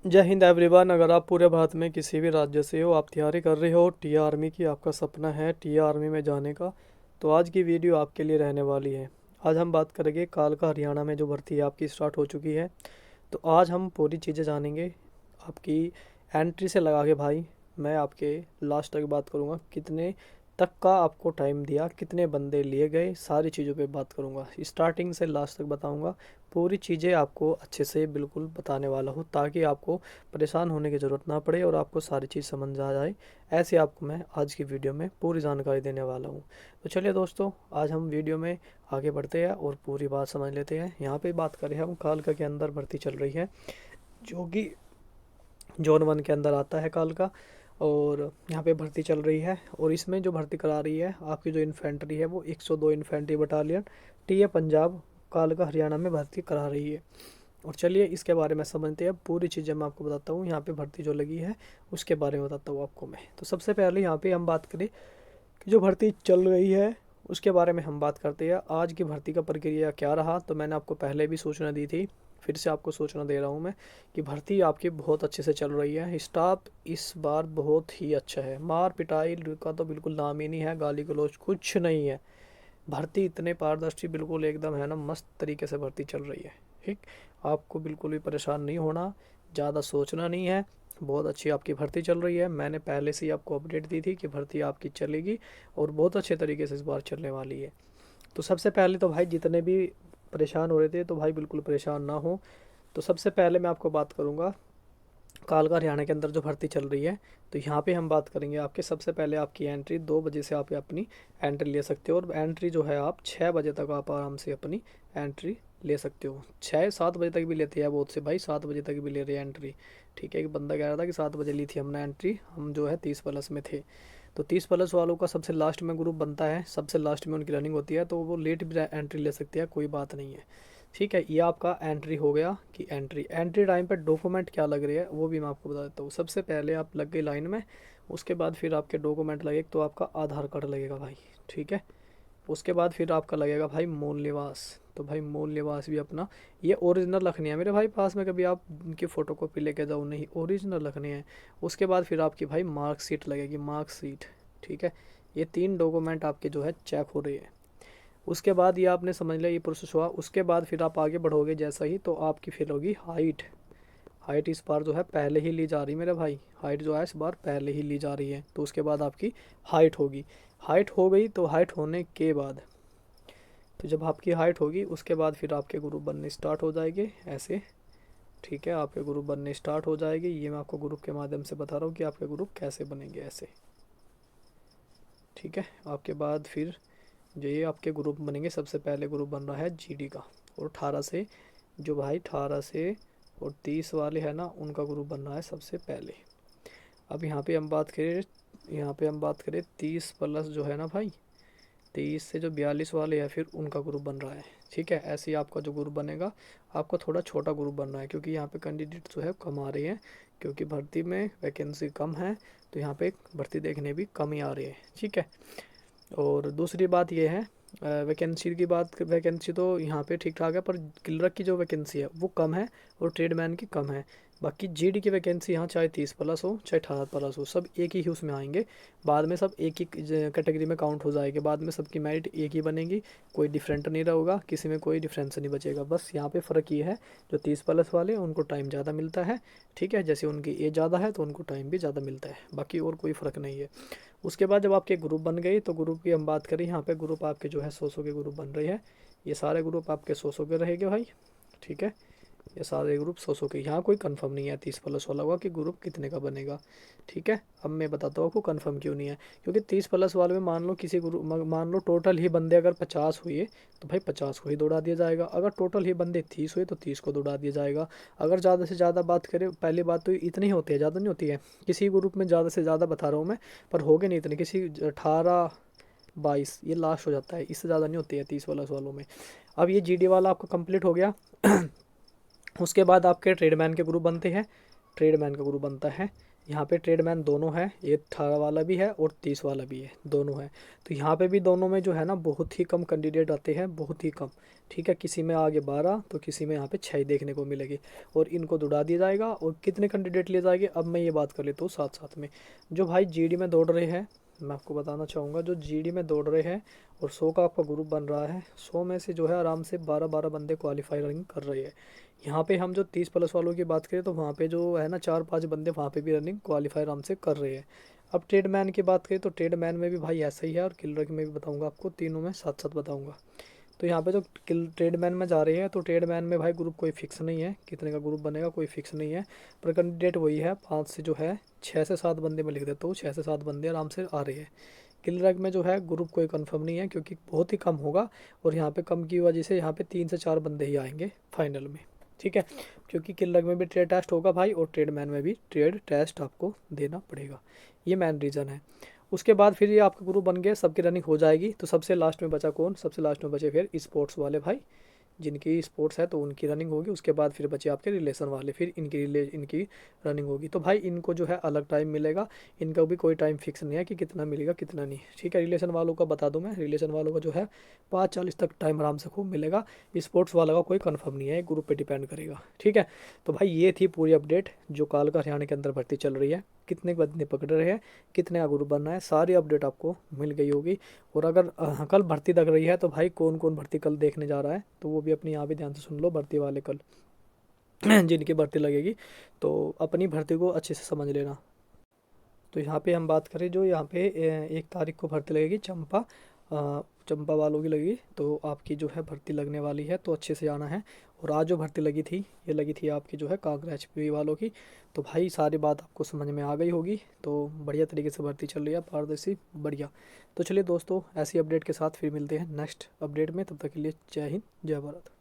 जय हिंद एवरीवन। अगर आप पूरे भारत में किसी भी राज्य से हो, आप तैयारी कर रहे हो टीआर आर्मी की, आपका सपना है टीआर आर्मी में जाने का, तो आज की वीडियो आपके लिए रहने वाली है। आज हम बात करेंगे कालका हरियाणा में जो भर्ती है आपकी स्टार्ट हो चुकी है। तो आज हम पूरी चीज़ें जानेंगे आपकी एंट्री से लगा के भाई। मैं आपके लास्ट तक बात करूँगा कितने तक का आपको टाइम दिया, कितने बंदे लिए गए, सारी चीज़ों पे बात करूँगा। स्टार्टिंग से लास्ट तक बताऊँगा, पूरी चीज़ें आपको अच्छे से बिल्कुल बताने वाला हूँ ताकि आपको परेशान होने की ज़रूरत ना पड़े और आपको सारी चीज़ समझ आ जाए। ऐसे आपको मैं आज की वीडियो में पूरी जानकारी देने वाला हूँ। तो चलिए दोस्तों, आज हम वीडियो में आगे बढ़ते हैं और पूरी बात समझ लेते हैं। यहाँ पे बात करें हम कालका के अंदर भर्ती चल रही है, जो कि जोन 1 के अंदर आता है कालका। और यहाँ पे भर्ती चल रही है और इसमें जो भर्ती करा रही है आपकी जो इन्फेंट्री है वो 102 इन्फेंट्री बटालियन टीए पंजाब कालका हरियाणा में भर्ती करा रही है। और चलिए इसके बारे में समझते हैं, पूरी चीज़ें मैं आपको बताता हूँ। यहाँ पे भर्ती जो लगी है उसके बारे में बताता हूँ आपको मैं। तो सबसे पहले यहाँ पे हम बात करें कि जो भर्ती चल रही है उसके बारे में हम बात करते हैं। आज की भर्ती का प्रक्रिया क्या रहा, तो मैंने आपको पहले भी सूचना दी थी, फिर से आपको सूचना दे रहा हूँ मैं कि भर्ती आपकी बहुत अच्छे से चल रही है। स्टाफ इस बार बहुत ही अच्छा है, मार पिटाई का तो बिल्कुल नाम ही नहीं है, गाली गलौज कुछ नहीं है। भर्ती इतने पारदर्शी बिल्कुल एकदम है ना, मस्त तरीके से भर्ती चल रही है। ठीक, आपको बिल्कुल भी परेशान नहीं होना, ज़्यादा सोचना नहीं है। बहुत अच्छी आपकी भर्ती चल रही है। मैंने पहले से ही आपको अपडेट दी थी कि भर्ती आपकी चलेगी और बहुत अच्छे तरीके से इस बार चलने वाली है। तो सबसे पहले तो भाई जितने भी परेशान हो रहे थे तो भाई बिल्कुल परेशान ना हो। तो सबसे पहले मैं आपको बात करूँगा कालका हरियाणा के अंदर जो भर्ती चल रही है। तो यहाँ पे हम बात करेंगे आपके, सबसे पहले आपकी एंट्री 2 बजे से आप अपनी एंट्री ले सकते हो और एंट्री जो है आप 6 बजे तक आप आराम से अपनी एंट्री ले सकते हो। 6-7 बजे तक भी लेते हैं बहुत से भाई, 7 बजे तक भी ले रहे हैं एंट्री। ठीक है, एक बंदा कह रहा था कि 7 बजे ली थी हमने एंट्री, हम जो है 30+ में थे। तो 30+ वालों का सबसे लास्ट में ग्रुप बनता है, सबसे लास्ट में उनकी रनिंग होती है, तो वो लेट भी एंट्री ले सकते हैं, कोई बात नहीं है। ठीक है, ये आपका एंट्री हो गया कि एंट्री टाइम पे डॉक्यूमेंट क्या लग रही है वो भी मैं आपको बता देता हूँ। सबसे पहले आप लग गए लाइन में, उसके बाद फिर आपके डॉक्यूमेंट लगे, तो आपका आधार कार्ड लगेगा भाई। ठीक है, उसके बाद फिर आपका लगेगा भाई मूल निवास। तो भाई मूल निवास भी अपना ये ओरिजिनल रखनी है मेरे भाई, पास में कभी आप उनकी फ़ोटो कॉपी लेके जाओ नहीं, ओरिजिनल रखनी है। उसके बाद फिर आपकी भाई मार्कशीट लगेगी, मार्कशीट। ठीक है, ये 3 डॉक्यूमेंट आपके जो है चेक हो रही है। उसके बाद ये आपने समझ लिया ये प्रोसेस हुआ। उसके बाद फिर आप आगे बढ़ोगे जैसा ही, तो आपकी फिर होगी हाइट। हाइट इस बार जो है पहले ही ली जा रही मेरे भाई, हाइट जो है इस बार पहले ही ली जा रही है। तो उसके बाद आपकी हाइट होगी। हाइट हो गई, तो हाइट होने के बाद, तो जब आपकी हाइट होगी उसके बाद फिर आपके ग्रुप बनने स्टार्ट हो जाएंगे ऐसे। ठीक है, आपके ग्रुप बनने स्टार्ट हो जाएगी, ये मैं आपको ग्रुप के माध्यम से बता रहा हूँ कि आपके ग्रुप कैसे बनेंगे ऐसे। ठीक है, आपके बाद फिर जो ये आपके ग्रुप बनेंगे, सबसे पहले ग्रुप बन रहा है जीडी का। और 18 से जो भाई 18 से और 30 वाले हैं ना, उनका ग्रुप बन रहा है सबसे पहले। अब यहाँ पे हम बात करें 30+ जो है ना भाई, 23 से जो 42 वाले हैं फिर उनका ग्रुप बन रहा है। ठीक है, ऐसे ही आपका जो ग्रुप बनेगा, आपका थोड़ा छोटा ग्रुप बन रहा है क्योंकि यहाँ पे कैंडिडेट जो है कम आ रहे हैं, क्योंकि भर्ती में वैकेंसी कम है, तो यहाँ पे भर्ती देखने भी कम ही आ रही है। ठीक है, और दूसरी बात ये है, वैकेंसी की बात, वैकेंसी तो यहाँ पे ठीक ठाक है, पर क्लर्क की जो वैकेंसी है वो कम है और ट्रेडमैन की कम है। बाकी जीडी की वैकेंसी यहाँ चाहे 30+ हो चाहे 18+ हो, सब एक ही उसमें आएंगे। बाद में सब एक ही कैटेगरी में काउंट हो जाएंगे, बाद में सबकी मेरिट एक ही बनेगी, कोई डिफरेंट नहीं रहेगा, किसी में कोई डिफरेंस नहीं बचेगा। बस यहाँ पे फ़र्क ये है, जो 30+ वाले हैं उनको टाइम ज़्यादा मिलता है। ठीक है, जैसे उनकी एज ज़्यादा है तो उनको टाइम भी ज़्यादा मिलता है, बाकी और कोई फ़र्क नहीं है। उसके बाद जब आपके ग्रुप बन गए, तो ग्रुप की हम बात करें, यहाँ पे ग्रुप आपके जो है 100 के ग्रुप बन रहे हैं। ये सारे ग्रुप आपके 100 के रहेंगे भाई। ठीक है, ये सारे ग्रुप 100 के, यहाँ कोई कंफर्म नहीं है 30+ वाला हुआ कि ग्रुप कितने का बनेगा। ठीक है, अब मैं बताता हूँ आपको कंफर्म क्यों नहीं है, क्योंकि 30+ वाले में मान लो किसी ग्रुप, मान लो टोटल ही बंदे अगर 50 हुए तो भाई 50 को ही दौड़ा दिया जाएगा। अगर टोटल ही बंदे 30 हुए तो 30 को दौड़ा दिया जाएगा। अगर ज़्यादा से ज़्यादा बात करें, पहली बात तो इतनी ही होती है, ज़्यादा नहीं होती है किसी ग्रुप में, ज़्यादा से ज़्यादा बता रहा हूँ मैं, पर हो गए नहीं इतने, किसी 18-22 ये लास्ट हो जाता है, इससे ज़्यादा नहीं होती है 30+ वालों में। अब ये जीडी वाला आपका कंप्लीट हो गया। उसके बाद आपके ट्रेडमैन के ग्रुप बनते हैं, ट्रेडमैन का ग्रुप बनता है यहाँ पे ट्रेडमैन दोनों है, ये 18 वाला भी है और 30 वाला भी है, दोनों है। तो यहाँ पे भी दोनों में जो है ना बहुत ही कम कैंडिडेट आते हैं, बहुत ही कम। ठीक है, किसी में आगे 12 तो किसी में यहाँ पे 6 देखने को मिलेगी, और इनको दौड़ा दिया जाएगा। और कितने कैंडिडेट लिए जाएंगे अब मैं ये बात कर लेता हूँ साथ साथ में। जो भाई जीडी में दौड़ रहे हैं, मैं आपको बताना चाहूँगा, जो जीडी में दौड़ रहे हैं और 100 का आपका ग्रुप बन रहा है, 100 में से जो है आराम से 12-12 बंदे क्वालिफाई रनिंग कर रहे हैं। यहाँ पे हम जो 30+ वालों की बात करें तो वहाँ पे जो है ना 4-5 बंदे वहाँ पे भी रनिंग क्वालिफाई आराम से कर रहे हैं। अब ट्रेडमैन की बात करें तो ट्रेडमैन में भी भाई ऐसा ही है, और किलर में भी बताऊँगा आपको, तीनों में साथ साथ बताऊँगा। तो यहाँ पे जो ट्रेडमैन में जा रहे हैं तो ट्रेडमैन में भाई ग्रुप कोई फिक्स नहीं है, कितने का ग्रुप बनेगा कोई फिक्स नहीं है, पर कैंडिडेट वही है 5 से जो है 6 से 7 बंदे में लिख देता हूँ, 6 से 7 बंदे आराम से आ रहे हैं। किलरग में जो है ग्रुप कोई कंफर्म नहीं है, क्योंकि बहुत ही कम होगा, और यहाँ पे कम की वजह से यहाँ पे 3 से 4 बंदे ही आएंगे फाइनल में। ठीक है, क्योंकि किलरग में भी ट्रेड टेस्ट होगा भाई, और ट्रेडमैन में भी ट्रेड टेस्ट आपको देना पड़ेगा, ये मेन रीज़न है। उसके बाद फिर ये आपका ग्रुप बन गया, सबकी रनिंग हो जाएगी। तो सबसे लास्ट में बचा कौन? सबसे लास्ट में बचे फिर स्पोर्ट्स वाले भाई, जिनकी स्पोर्ट्स है तो उनकी रनिंग होगी। उसके बाद फिर बचे आपके रिलेशन वाले, फिर इनकी रनिंग होगी। तो भाई इनको जो है अलग टाइम मिलेगा, इनका भी कोई टाइम फिक्स नहीं है कि कितना मिलेगा कितना नहीं। ठीक है, रिलेशन वालों का बता दूं मैं, रिलेशन वालों का जो है 5:40 तक टाइम आराम से खूब मिलेगा। स्पोर्ट्स वाला का कोई कन्फर्म नहीं है, ग्रुप पे डिपेंड करेगा। ठीक है, तो भाई ये थी पूरी अपडेट जो कालका हरियाणा के अंदर भर्ती चल रही है, कितने बंदे पकड़ रहे हैं, कितने का ग्रुप बनना है, सारी अपडेट आपको मिल गई होगी। और अगर कल भर्ती लग रही है तो भाई कौन कौन भर्ती कल देखने जा रहा है तो वो भी अपनी यहाँ भी ध्यान से सुन लो, भर्ती वाले कल जिनकी भर्ती लगेगी तो अपनी भर्ती को अच्छे से समझ लेना। तो यहाँ पे हम बात करें, जो यहाँ पे 1 तारीख को भर्ती लगेगी चंपा वालों की लगेगी, तो आपकी जो है भर्ती लगने वाली है, तो अच्छे से आना है। और आज जो भर्ती लगी थी ये लगी थी आपकी जो है कांगड़ा एचपी वालों की। तो भाई सारी बात आपको समझ में आ गई होगी, तो बढ़िया तरीके से भर्ती चल रही है, पारदर्शी बढ़िया। तो चलिए दोस्तों, ऐसी अपडेट के साथ फिर मिलते हैं नेक्स्ट अपडेट में, तब तक के लिए जय हिंद जय भारत।